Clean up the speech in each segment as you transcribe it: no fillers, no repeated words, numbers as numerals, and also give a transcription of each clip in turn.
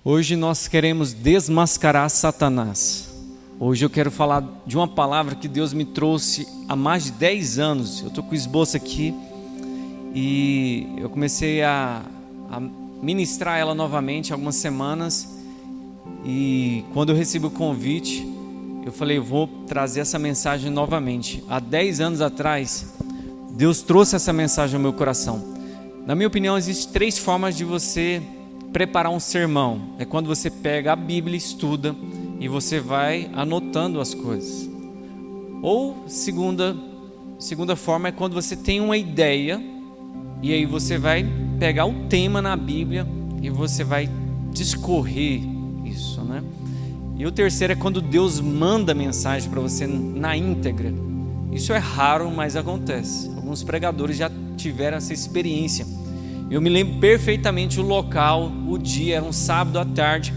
Hoje nós queremos desmascarar Satanás. Hoje eu quero falar de uma palavra que Deus me trouxe há mais de 10 anos. Eu estou com o esboço aqui e eu comecei a ministrar ela novamente há algumas semanas. E quando eu recebi o convite, eu falei, eu vou trazer essa mensagem novamente. Há 10 anos atrás, Deus trouxe essa mensagem ao meu coração. Na minha opinião, existem 3 formas de você preparar um sermão. É quando você pega a Bíblia, estuda e você vai anotando as coisas. Ou segunda forma é quando você tem uma ideia e aí você vai pegar o tema na Bíblia e você vai discorrer isso, né? E o terceiro é quando Deus manda a mensagem para você na íntegra. Isso é raro, mas acontece. Alguns pregadores já tiveram essa experiência. Eu me lembro perfeitamente o local, o dia, era um sábado à tarde.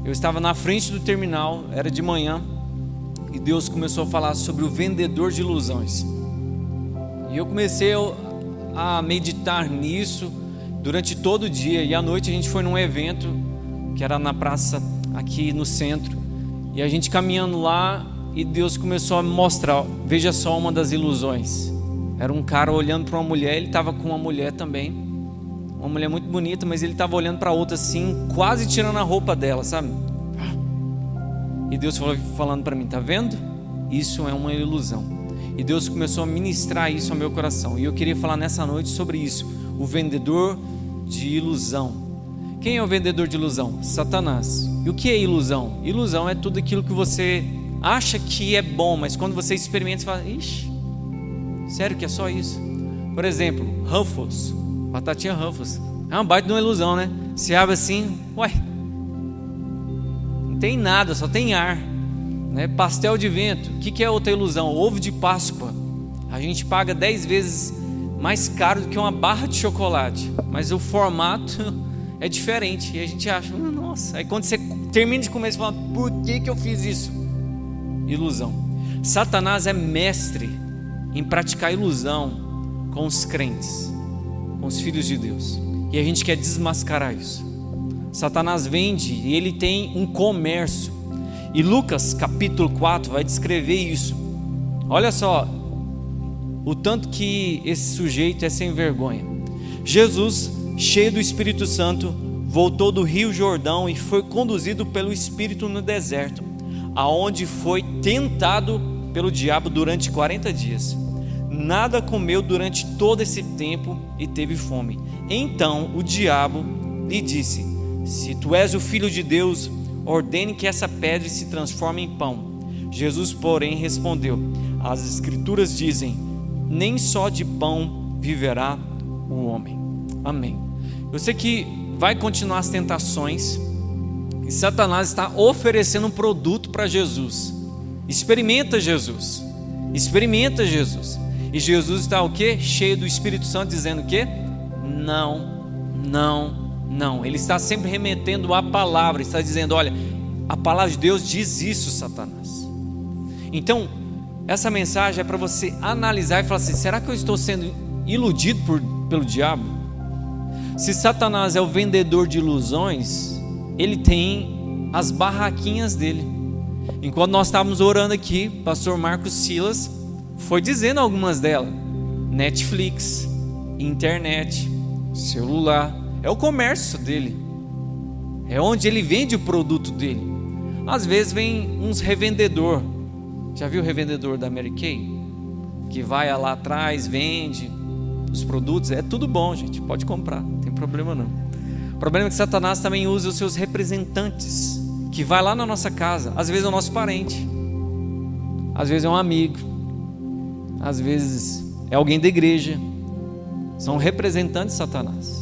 Eu estava na frente do terminal, era de manhã, e Deus começou a falar sobre o vendedor de ilusões. E eu comecei a meditar nisso durante todo o dia. E à noite a gente foi num evento que era na praça aqui no centro. E a gente caminhando lá, e Deus começou a me mostrar, veja só uma das ilusões. Era um cara olhando para uma mulher, ele estava com uma mulher também. Uma mulher muito bonita, mas ele estava olhando para outra assim, quase tirando a roupa dela, sabe? E Deus falando para mim, tá vendo? Isso é uma ilusão. E Deus começou a ministrar isso ao meu coração. E eu queria falar nessa noite sobre isso. O vendedor de ilusão. Quem é o vendedor de ilusão? Satanás. E o que é ilusão? Ilusão é tudo aquilo que você acha que é bom, mas quando você experimenta, você fala, ixi, sério que é só isso? Por exemplo, Ruffles. Batatinha Ruffles. É uma baita de uma ilusão, né? Se abre assim, uai, não tem nada, só tem ar, né? Pastel de vento. O que é outra ilusão? Ovo de Páscoa. A gente paga 10 vezes mais caro do que uma barra de chocolate, mas o formato é diferente. E a gente acha, nossa. Aí quando você termina de comer, você fala, por que eu fiz isso? Ilusão. Satanás é mestre em praticar ilusão com os crentes, com os filhos de Deus. E a gente quer desmascarar isso. Satanás vende e ele tem um comércio. E Lucas capítulo 4 vai descrever isso. Olha só o tanto que esse sujeito é sem vergonha. Jesus, cheio do Espírito Santo, voltou do rio Jordão e foi conduzido pelo Espírito no deserto, aonde foi tentado pelo diabo durante 40 dias. Nada comeu durante todo esse tempo e teve fome. Então o diabo lhe disse, se tu és o filho de Deus, ordene que essa pedra se transforme em pão. Jesus, porém, respondeu, as escrituras dizem, nem só de pão viverá o homem. Amém. Eu sei que vai continuar as tentações, e Satanás está oferecendo um produto para Jesus. Experimenta Jesus. Experimenta Jesus. E Jesus está o quê? Cheio do Espírito Santo, dizendo o quê? Não, não, não. Ele está sempre remetendo a palavra, está dizendo, olha, a palavra de Deus diz isso, Satanás. Então, essa mensagem é para você analisar e falar assim, será que eu estou sendo iludido pelo diabo? Se Satanás é o vendedor de ilusões, ele tem as barraquinhas dele. Enquanto nós estávamos orando aqui, pastor Marcos Silas foi dizendo algumas delas. Netflix, internet, celular, é o comércio dele, é onde ele vende o produto dele. Às vezes vem uns revendedor. Já viu o revendedor da Mary Kay? Que vai lá atrás, vende os produtos. É tudo bom, gente, pode comprar, não tem problema não. O problema é que Satanás também usa os seus representantes, que vai lá na nossa casa. Às vezes é o nosso parente, às vezes é um amigo, às vezes é alguém da igreja. São representantes de Satanás.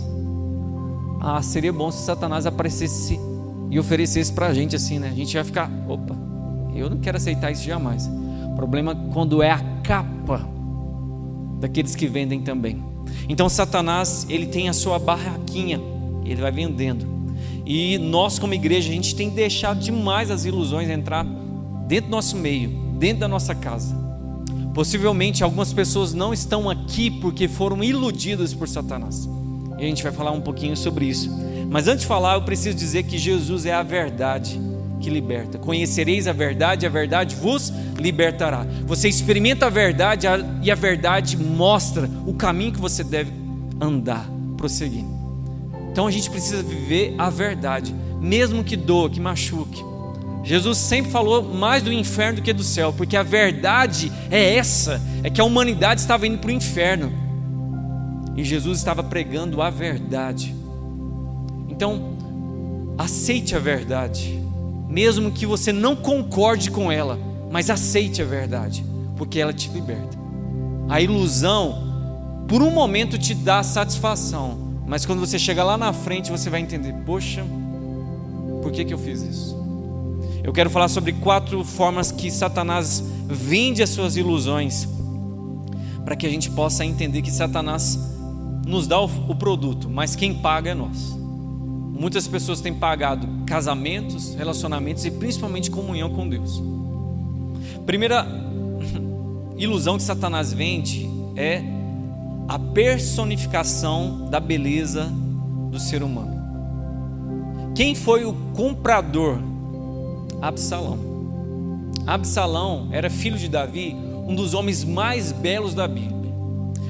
Seria bom se Satanás aparecesse e oferecesse para a gente assim, né? A gente vai ficar, opa, eu não quero aceitar isso jamais. O problema é quando é a capa daqueles que vendem também. Então Satanás, ele tem a sua barraquinha, ele vai vendendo. E nós como igreja, a gente tem deixado demais as ilusões entrar dentro do nosso meio, dentro da nossa casa. Possivelmente algumas pessoas não estão aqui porque foram iludidas por Satanás. E a gente vai falar um pouquinho sobre isso. Mas antes de falar, eu preciso dizer que Jesus é a verdade que liberta. Conhecereis a verdade vos libertará. Você experimenta a verdade e a verdade mostra o caminho que você deve andar, prosseguir. Então a gente precisa viver a verdade, mesmo que doa, que machuque. Jesus sempre falou mais do inferno do que do céu, porque a verdade é essa, é que a humanidade estava indo para o inferno e Jesus estava pregando a verdade. Então aceite a verdade, mesmo que você não concorde com ela, mas aceite a verdade, porque ela te liberta. A ilusão, por um momento, te dá satisfação, mas quando você chegar lá na frente, você vai entender: poxa, por que eu fiz isso? Eu quero falar sobre 4 formas que Satanás vende as suas ilusões, para que a gente possa entender que Satanás nos dá o produto, mas quem paga é nós. Muitas pessoas têm pagado casamentos, relacionamentos e principalmente comunhão com Deus. Primeira ilusão que Satanás vende é a personificação da beleza do ser humano. Quem foi o comprador? Absalão. Absalão era filho de Davi, um dos homens mais belos da Bíblia.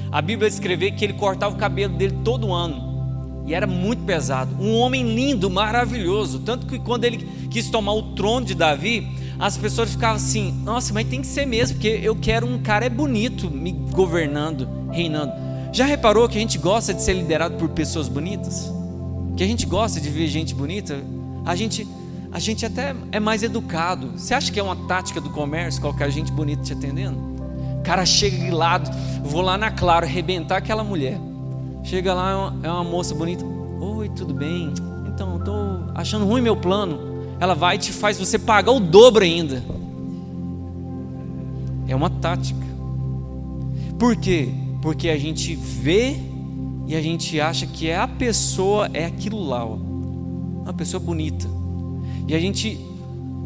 A Bíblia escreve que ele cortava o cabelo dele todo ano. E era muito pesado, um homem lindo, maravilhoso, tanto que quando ele quis tomar o trono de Davi, as pessoas ficavam assim: nossa, mas tem que ser mesmo, porque eu quero um cara bonito me governando, reinando. Já reparou que a gente gosta de ser liderado por pessoas bonitas? Que a gente gosta de ver gente bonita? A gente até é mais educado. Você acha que é uma tática do comércio colocar gente bonita te atendendo? O cara chega de lado, vou lá na Claro arrebentar aquela mulher. Chega lá, é uma moça bonita: oi, tudo bem? Então, estou achando ruim meu plano. Ela vai e te faz você pagar o dobro ainda. É uma tática. Por quê? Porque a gente vê e a gente acha que a pessoa é aquilo lá, ó, uma pessoa bonita. E a gente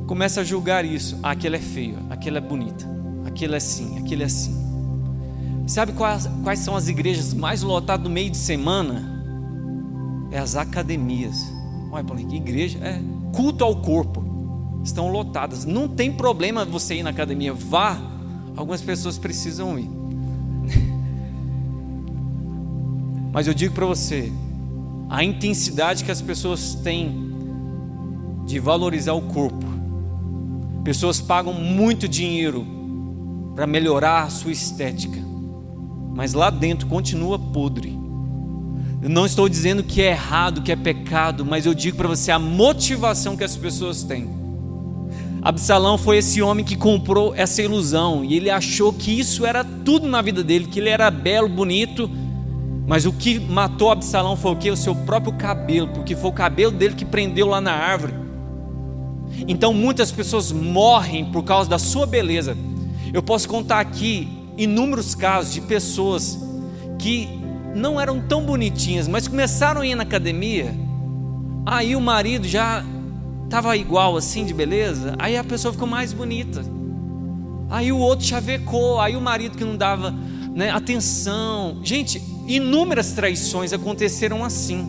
começa a julgar isso: aquele é feio, aquela é bonita, aquele é assim, aquele é assim. Sabe quais são as igrejas mais lotadas no meio de semana? É as academias. Olha, Paulinho, que igreja? É culto ao corpo. Estão lotadas. Não tem problema você ir na academia. Vá. Algumas pessoas precisam ir. Mas eu digo para você, a intensidade que as pessoas têm de valorizar o corpo. Pessoas pagam muito dinheiro para melhorar a sua estética, mas lá dentro continua podre. Eu não estou dizendo que é errado, que é pecado, mas eu digo para você a motivação que as pessoas têm. Absalão foi esse homem que comprou essa ilusão, e ele achou que isso era tudo na vida dele, que ele era belo, bonito, mas o que matou Absalão foi o quê? O seu próprio cabelo, porque foi o cabelo dele que prendeu lá na árvore. Então muitas pessoas morrem por causa da sua beleza. Eu posso contar aqui inúmeros casos de pessoas que não eram tão bonitinhas, mas começaram a ir na academia. Aí o marido já estava igual assim de beleza, aí a pessoa ficou mais bonita. Aí o outro chavecou, aí o marido que não dava, né, atenção. Gente, inúmeras traições aconteceram assim.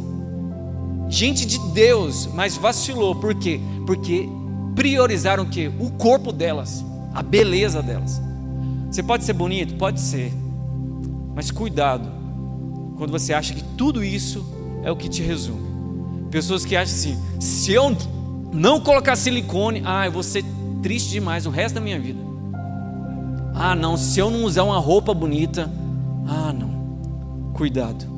Gente de Deus, mas vacilou. Por quê? Porque priorizaram o quê? O corpo delas, a beleza delas. Você pode ser bonito? Pode ser, mas cuidado quando você acha que tudo isso é o que te resume. Pessoas que acham assim: se eu não colocar silicone, eu vou ser triste demais o resto da minha vida. Não, se eu não usar uma roupa bonita, não. Cuidado.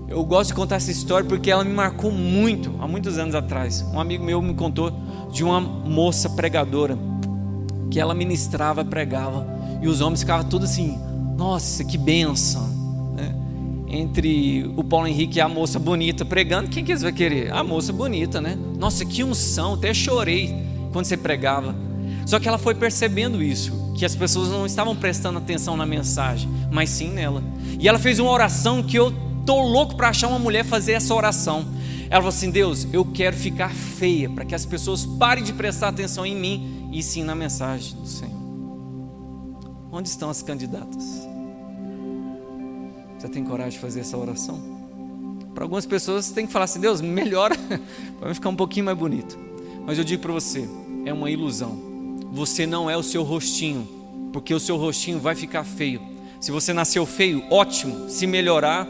Eu gosto de contar essa história porque ela me marcou muito, há muitos anos atrás. Um amigo meu me contou de uma moça pregadora, que ela ministrava, pregava, e os homens ficavam todos assim: nossa, que bênção, né? Entre o Paulo Henrique e a moça bonita pregando, quem que eles vão querer? A moça bonita, né? Nossa, que unção, até chorei quando você pregava. Só que ela foi percebendo isso, que as pessoas não estavam prestando atenção na mensagem, mas sim nela. E ela fez uma oração que eu tô louco para achar uma mulher fazer essa oração. Ela falou assim: Deus, eu quero ficar feia, para que as pessoas parem de prestar atenção em mim e sim na mensagem do Senhor. Onde estão as candidatas? Você tem coragem de fazer essa oração? Para algumas pessoas você tem que falar assim: Deus, melhora para ficar um pouquinho mais bonito. Mas eu digo para você, é uma ilusão. Você não é o seu rostinho, porque o seu rostinho vai ficar feio. Se você nasceu feio, ótimo. Se melhorar,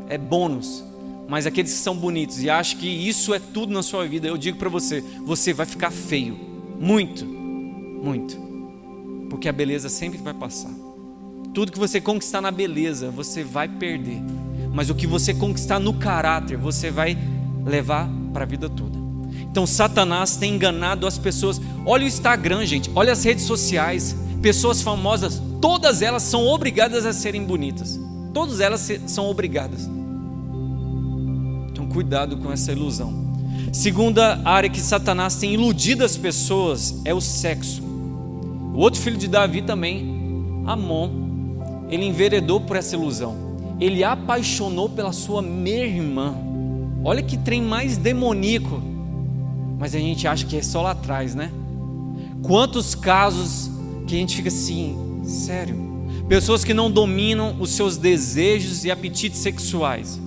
é bônus. Mas aqueles que são bonitos e acham que isso é tudo na sua vida, eu digo para você, você vai ficar feio. Muito, muito. Porque a beleza sempre vai passar. Tudo que você conquistar na beleza, você vai perder. Mas o que você conquistar no caráter, você vai levar para a vida toda. Então Satanás tem enganado as pessoas. Olha o Instagram, gente, olha as redes sociais. Pessoas famosas, todas elas são obrigadas a serem bonitas. Todas elas são obrigadas. Então cuidado com essa ilusão. Segunda área que Satanás tem iludido as pessoas é o sexo. O outro filho de Davi também, Amon, ele enveredou por essa ilusão. Ele apaixonou pela sua meia-irmã. Olha que trem mais demoníaco. Mas a gente acha que é só lá atrás, né? Quantos casos que a gente fica assim, sério? Pessoas que não dominam os seus desejos e apetites sexuais.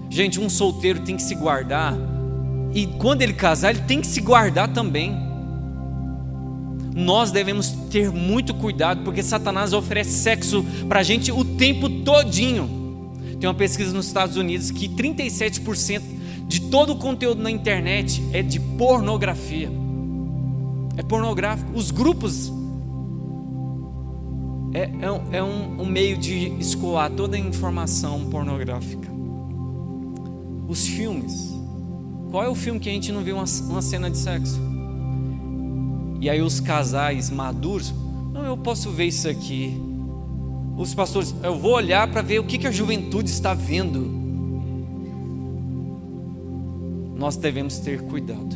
Gente, um solteiro tem que se guardar. E quando ele casar, ele tem que se guardar também. Nós devemos ter muito cuidado, porque Satanás oferece sexo para a gente o tempo todinho. Tem uma pesquisa nos Estados Unidos que 37% de todo o conteúdo na internet é de pornografia. É pornográfico. Os grupos é um meio de escoar toda a informação pornográfica. Os filmes. Qual é o filme que a gente não vê uma cena de sexo? E aí os casais maduros, não, eu posso ver isso aqui. Os pastores, eu vou olhar para ver o que a juventude está vendo. Nós devemos ter cuidado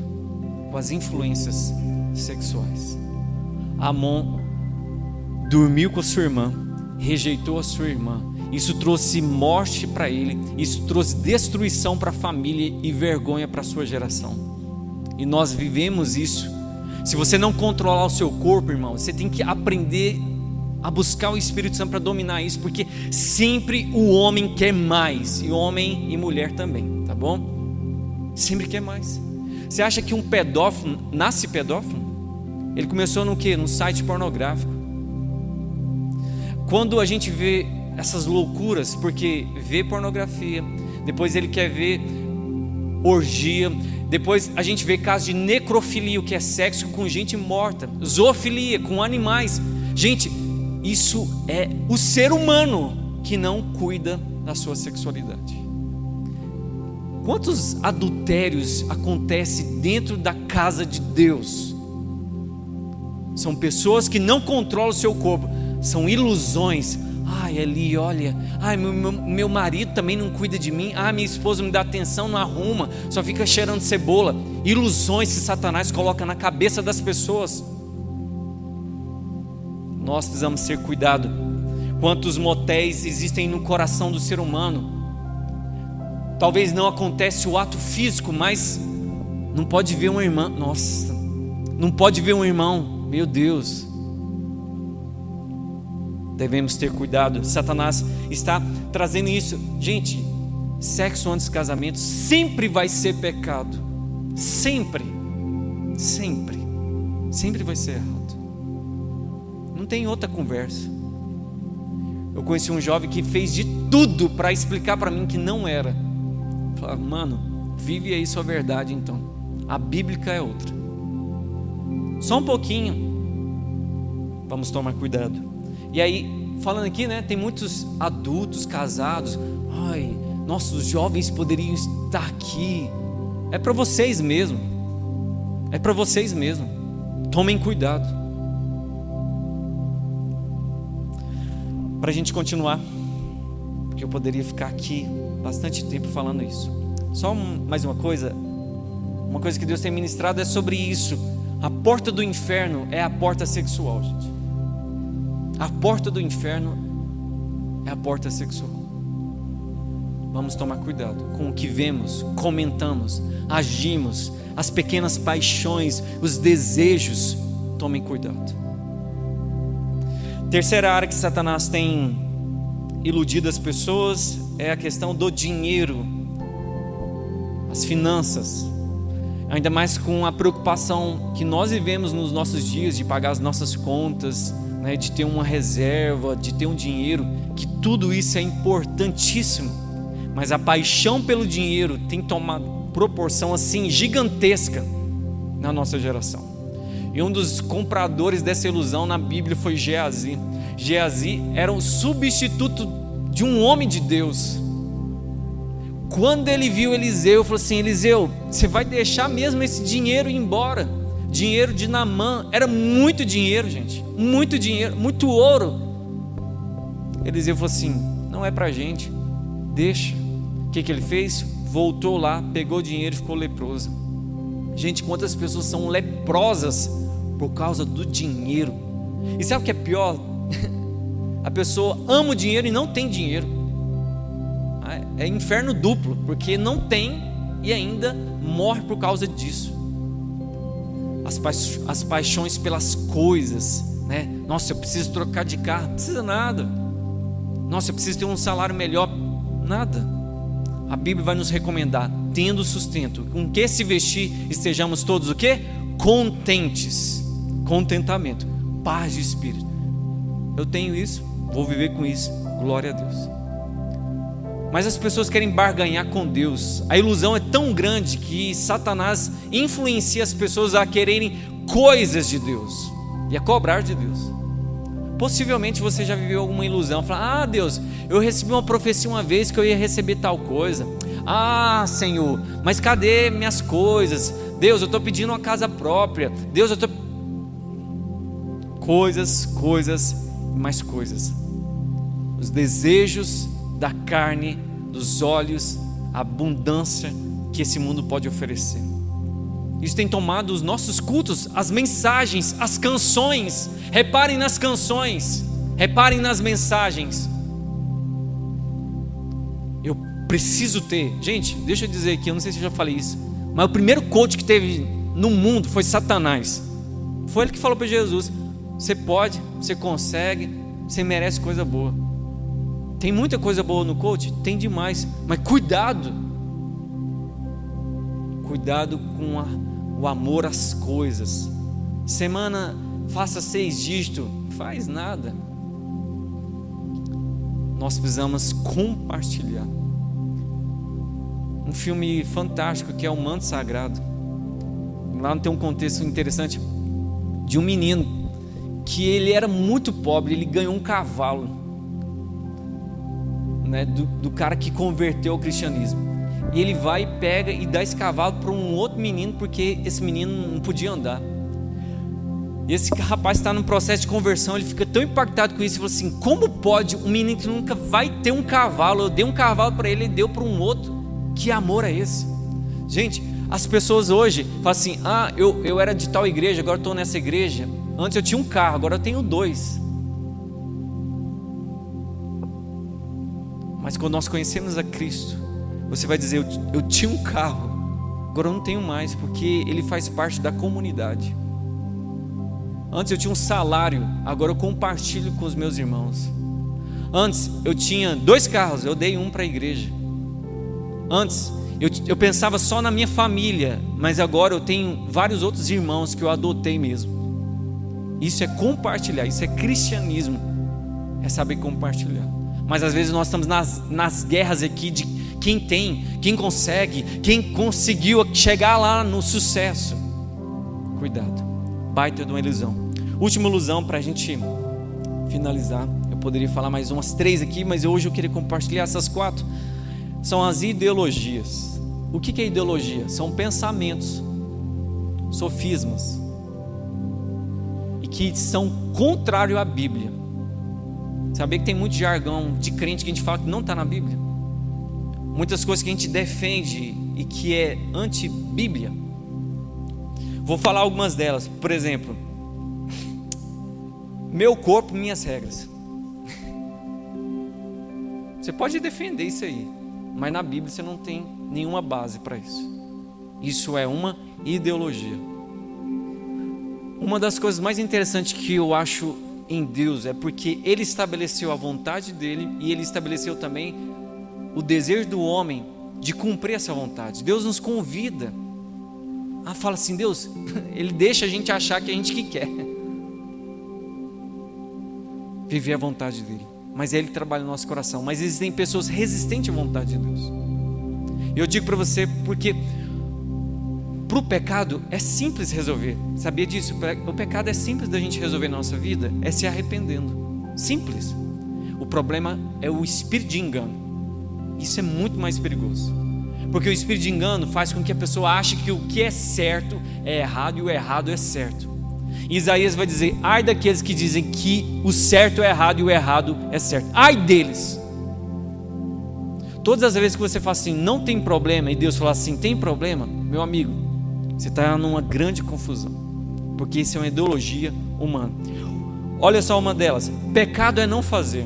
com as influências sexuais. Amon dormiu com a sua irmã, rejeitou a sua irmã. Isso trouxe morte para ele, isso trouxe destruição para a família e vergonha para a sua geração. E nós vivemos isso. Se você não controlar o seu corpo, irmão, você tem que aprender a buscar o Espírito Santo para dominar isso, porque sempre o homem quer mais, e homem e mulher também, tá bom? Sempre quer mais. Você acha que um pedófilo nasce pedófilo? Ele começou no quê? No site pornográfico. Quando a gente vê essas loucuras, porque vê pornografia, depois ele quer ver orgia, depois a gente vê casos de necrofilia, o que é sexo com gente morta, zoofilia com animais. Gente, isso é o ser humano que não cuida da sua sexualidade. Quantos adultérios acontecem dentro da casa de Deus? São pessoas que não controlam o seu corpo, são ilusões. Ai, ali, olha, ai, meu marido também não cuida de mim. Minha esposa não me dá atenção, não arruma, só fica cheirando cebola. Ilusões que Satanás coloca na cabeça das pessoas. Nós precisamos ter cuidado. Quantos motéis existem no coração do ser humano? Talvez não acontece o ato físico, mas não pode ver uma irmã. Nossa, não pode ver um irmão. Meu Deus. Devemos ter cuidado. Satanás está trazendo isso. Gente, sexo antes do casamento sempre vai ser pecado. Sempre. Sempre. Sempre vai ser errado. Não tem outra conversa. Eu conheci um jovem que fez de tudo para explicar para mim que não era. Falei, mano, vive aí sua verdade então. A bíblica é outra. Só um pouquinho. Vamos tomar cuidado. E aí, falando aqui, né, tem muitos adultos casados. Ai, nossos jovens poderiam estar aqui. É para vocês mesmo. É para vocês mesmo. Tomem cuidado. Para a gente continuar, porque eu poderia ficar aqui bastante tempo falando isso. Só mais uma coisa que Deus tem ministrado é sobre isso. A porta do inferno é a porta sexual, gente. A porta do inferno é a porta sexual. Vamos tomar cuidado com o que vemos, comentamos, agimos, as pequenas paixões, os desejos. Tomem cuidado. Terceira área que Satanás tem iludido as pessoas é a questão do dinheiro. as finanças, ainda mais com a preocupação que nós vivemos nos nossos dias de pagar as nossas contas, né, de ter uma reserva, de ter um dinheiro, que tudo isso é importantíssimo, mas a paixão pelo dinheiro tem tomado proporção assim gigantesca na nossa geração. E um dos compradores dessa ilusão na Bíblia foi Geazi. Geazi era o substituto de um homem de Deus. Quando ele viu Eliseu, falou assim: Eliseu, você vai deixar mesmo esse dinheiro ir embora? Dinheiro de Naamã, era muito dinheiro, gente, muito dinheiro, muito ouro. Eliseu falou assim: não é pra gente, deixa. O que ele fez? Voltou lá, pegou o dinheiro e ficou leproso. Gente, quantas pessoas são leprosas por causa do dinheiro? E sabe o que é pior? A pessoa ama o dinheiro e não tem dinheiro. É inferno duplo, porque não tem e ainda morre por causa disso. As paixões pelas coisas, né? Nossa, eu preciso trocar de carro, não precisa nada. Nossa, eu preciso ter um salário melhor, nada. A Bíblia vai nos recomendar, tendo sustento, com que se vestir, estejamos todos o quê? Contentes. Contentamento, paz de espírito. Eu tenho isso, vou viver com isso, glória a Deus. Mas as pessoas querem barganhar com Deus. A ilusão é tão grande que Satanás influencia as pessoas a quererem coisas de Deus e a cobrar de Deus. Possivelmente você já viveu alguma ilusão, fala: ah, Deus, eu recebi uma profecia uma vez que eu ia receber tal coisa. Ah, Senhor, mas cadê minhas coisas? Deus, eu estou pedindo uma casa própria. Deus, eu estou... Coisas, mais coisas. Os desejos da carne, dos olhos, a abundância que esse mundo pode oferecer. Isso tem tomado os nossos cultos, as mensagens, as canções. Reparem nas canções, reparem nas mensagens. Eu preciso ter. Gente, deixa eu dizer aqui, eu não sei se eu já falei isso, mas o primeiro coach que teve no mundo foi Satanás. Foi ele que falou para Jesus: você pode, você consegue, você merece coisa boa. Tem muita coisa boa no coach? Tem demais, mas cuidado com o amor às coisas. Semana, faça 6 dígitos, faz nada. Nós precisamos compartilhar. Um filme fantástico que é O Manto Sagrado. Lá tem um contexto interessante de um menino que ele era muito pobre, ele ganhou um cavalo, né, do cara que converteu ao cristianismo. E ele vai e pega e dá esse cavalo para um outro menino, porque esse menino não podia andar. E esse rapaz está num processo de conversão, ele fica tão impactado com isso e fala assim: como pode um menino que nunca vai ter um cavalo, eu dei um cavalo para ele, ele deu para um outro? Que amor é esse? Gente, as pessoas hoje falam assim: ah, eu era de tal igreja, agora estou nessa igreja. Antes eu tinha um carro, agora eu tenho 2. Mas quando nós conhecemos a Cristo, você vai dizer: eu tinha um carro, agora eu não tenho mais, porque ele faz parte da comunidade. Antes eu tinha um salário, agora eu compartilho com os meus irmãos. Antes eu tinha 2 carros, eu dei um para a igreja. Antes eu pensava só na minha família, mas agora eu tenho vários outros irmãos que eu adotei mesmo. Isso é compartilhar, isso é cristianismo, é saber compartilhar. Mas às vezes nós estamos nas guerras aqui de quem tem, quem consegue, quem conseguiu chegar lá no sucesso. Cuidado, baita de uma ilusão. Última ilusão para a gente finalizar. Eu poderia falar mais umas 3 aqui, mas hoje eu queria compartilhar essas 4. São as ideologias. O que é ideologia? São pensamentos, sofismas, e que são contrários à Bíblia. Saber que tem muito jargão de crente que a gente fala que não está na Bíblia. Muitas coisas que a gente defende e que é anti-Bíblia. Vou falar algumas delas. Por exemplo, meu corpo, minhas regras. Você pode defender isso aí, mas na Bíblia você não tem nenhuma base para isso. Isso é uma ideologia. Uma das coisas mais interessantes que eu acho em Deus é porque Ele estabeleceu a vontade dele e Ele estabeleceu também o desejo do homem de cumprir essa vontade. Deus nos convida a falar assim, Deus, Ele deixa a gente achar que a gente que quer viver a vontade dEle, mas Ele trabalha no nosso coração. Mas existem pessoas resistentes à vontade de Deus. E eu digo para você, porque para o pecado é simples resolver. Sabia disso? O pecado é simples da gente resolver na nossa vida, é se arrependendo. Simples. O problema é o espírito de engano. Isso é muito mais perigoso, porque o espírito de engano faz com que a pessoa ache que o que é certo é errado e o errado é certo. E Isaías vai dizer, ai daqueles que dizem que o certo é errado e o errado é certo. Ai deles. Todas as vezes que você fala assim, não tem problema, e Deus fala assim, tem problema, meu amigo, você está numa grande confusão, porque isso é uma ideologia humana. Olha só uma delas, pecado é não fazer.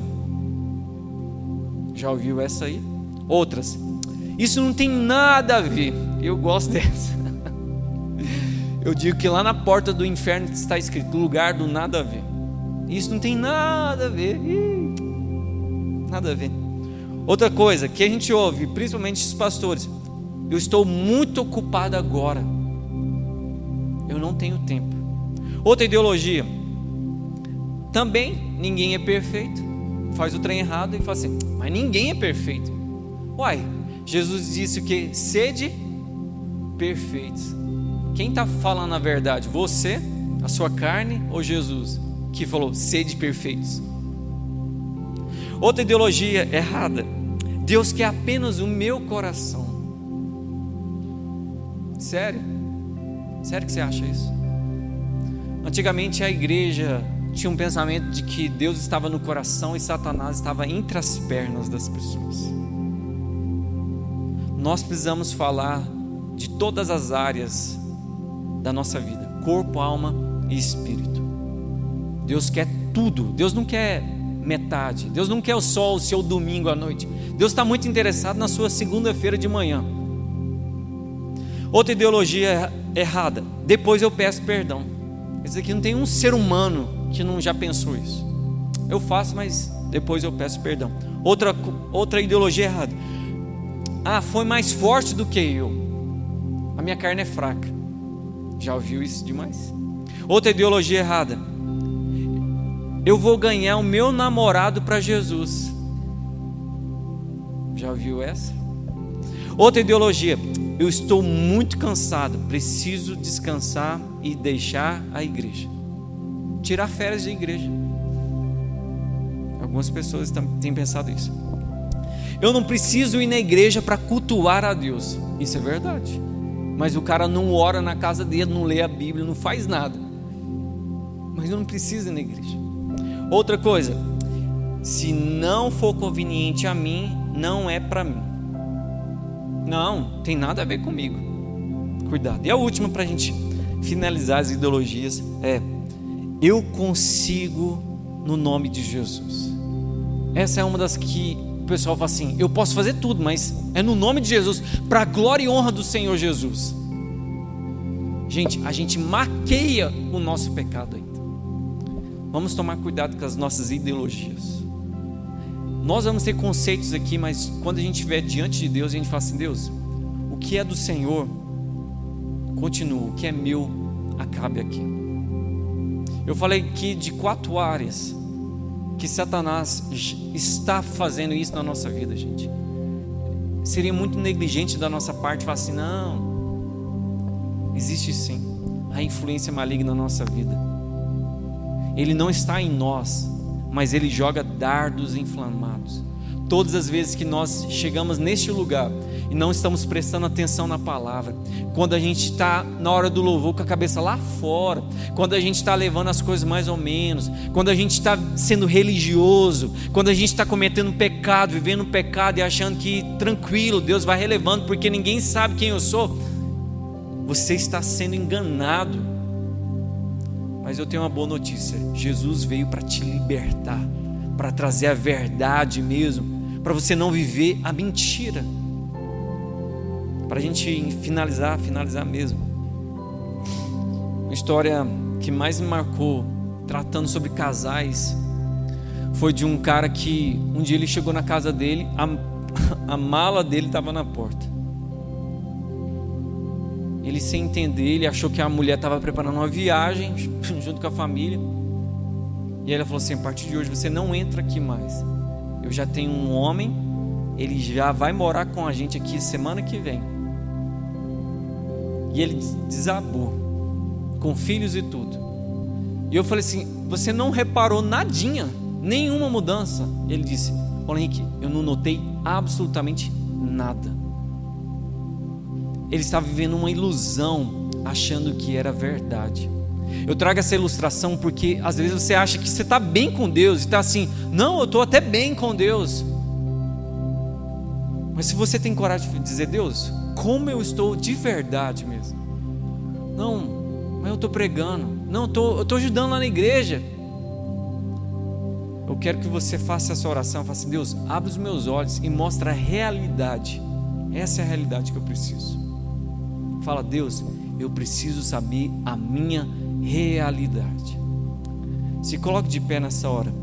Já ouviu essa aí? Outras, isso não tem nada a ver. Eu gosto dessa. Eu digo que lá na porta do inferno está escrito lugar do nada a ver. Isso não tem nada a ver. Nada a ver. Outra coisa que a gente ouve, principalmente os pastores, eu estou muito ocupado agora, eu não tenho tempo. Outra ideologia, também ninguém é perfeito. Faz o trem errado e fala assim, mas ninguém é perfeito. Uai, Jesus disse o que? Sede perfeitos. Quem está falando a verdade? Você, a sua carne ou Jesus? Que falou, sede perfeitos. Outra ideologia errada, Deus quer apenas o meu coração. Sério? Sério que você acha isso? Antigamente a igreja tinha um pensamento de que Deus estava no coração e Satanás estava entre as pernas das pessoas. Nós precisamos falar de todas as áreas da nossa vida, corpo, alma e espírito. Deus quer tudo, Deus não quer metade, Deus não quer só o seu domingo à noite, Deus está muito interessado na sua segunda-feira de manhã. Outra ideologia errada, depois eu peço perdão. Isso aqui não tem um ser humano que não já pensou isso. Eu faço, mas depois eu peço perdão. Outra ideologia errada, foi mais forte do que eu, a minha carne é fraca. Já ouviu isso demais? Outra ideologia errada, eu vou ganhar o meu namorado para Jesus. Já ouviu essa? Outra ideologia, eu estou muito cansado, preciso descansar e deixar a igreja, tirar férias da igreja. Algumas pessoas têm pensado isso. Eu não preciso ir na igreja para cultuar a Deus. Isso é verdade, mas o cara não ora na casa dele, não lê a Bíblia, não faz nada. Mas eu não preciso ir na igreja. Outra coisa, se não for conveniente a mim, não é para mim. Não, tem nada a ver comigo. Cuidado. E a última, para a gente finalizar as ideologias, eu consigo no nome de Jesus. Essa é uma das que o pessoal fala assim, eu posso fazer tudo, mas é no nome de Jesus, para a glória e honra do Senhor Jesus. Gente, a gente maqueia o nosso pecado ainda. Vamos tomar cuidado com as nossas ideologias. Nós vamos ter conceitos aqui, mas quando a gente estiver diante de Deus, a gente fala assim, Deus, o que é do Senhor, continua, o que é meu, acabe aqui. Eu falei aqui de 4 áreas que Satanás está fazendo isso na nossa vida, gente. Seria muito negligente da nossa parte falar assim, não, existe sim a influência maligna na nossa vida. Ele não está em nós, mas ele joga dardos inflamados. Todas as vezes que nós chegamos neste lugar e não estamos prestando atenção na palavra, quando a gente está na hora do louvor com a cabeça lá fora, quando a gente está levando as coisas mais ou menos, quando a gente está sendo religioso, quando a gente está cometendo pecado, vivendo pecado e achando que tranquilo, Deus vai relevando porque ninguém sabe quem eu sou, você está sendo enganado. Mas eu tenho uma boa notícia, Jesus veio para te libertar, para trazer a verdade mesmo, para você não viver a mentira. Para a gente finalizar mesmo, uma história que mais me marcou, tratando sobre casais, foi de um cara que um dia ele chegou na casa dele, a mala dele estava na porta. Ele, sem entender, ele achou que a mulher estava preparando uma viagem junto com a família. E aí ela falou assim: a partir de hoje você não entra aqui mais. Eu já tenho um homem, ele já vai morar com a gente aqui semana que vem. E ele desabou, com filhos e tudo. E eu falei assim: você não reparou nadinha, nenhuma mudança? E ele disse: Paulo Henrique, eu não notei absolutamente nada. Ele estava vivendo uma ilusão, achando que era verdade. Eu trago essa ilustração porque às vezes você acha que você está bem com Deus e está assim: não, eu estou até bem com Deus. Mas se você tem coragem de dizer: Deus, como eu estou de verdade mesmo? Não, mas eu estou pregando. Não, eu estou ajudando lá na igreja. Eu quero que você faça essa oração. Faça: Deus, abre os meus olhos e mostra a realidade. Essa é a realidade que eu preciso. Fala: Deus, eu preciso saber a minha realidade. Se coloque de pé nessa hora.